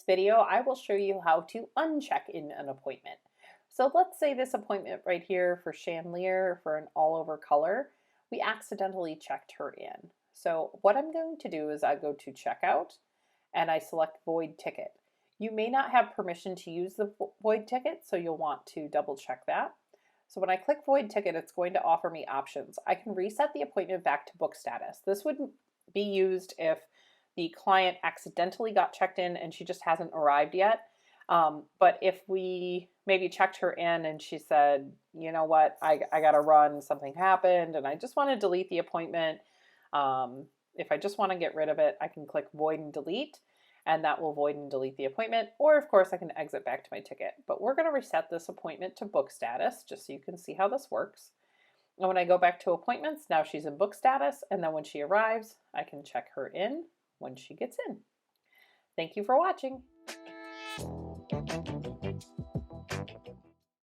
video, I will show you how to uncheck in an appointment. So let's say this appointment right here for chandelier for an all over color, we accidentally checked her in. So what I'm going to do is I go to checkout and I select void ticket. You may not have permission to use the void ticket, so you'll want to double check that. So when I click void ticket, it's going to offer me options. I can reset the appointment back to book status. This would be used if the client accidentally got checked in and she just hasn't arrived yet. But if we maybe checked her in and she said, you know what, I got to run, something happened, and I just want to delete the appointment. If I just want to get rid of it, I can click void and delete, and that will void and delete the appointment. Or of course I can exit back to my ticket. But we're going to reset this appointment to book status just so you can see how this works. And when I go back to appointments, now she's in book status, and then when she arrives, I can check her in when she gets in. Thank you for watching.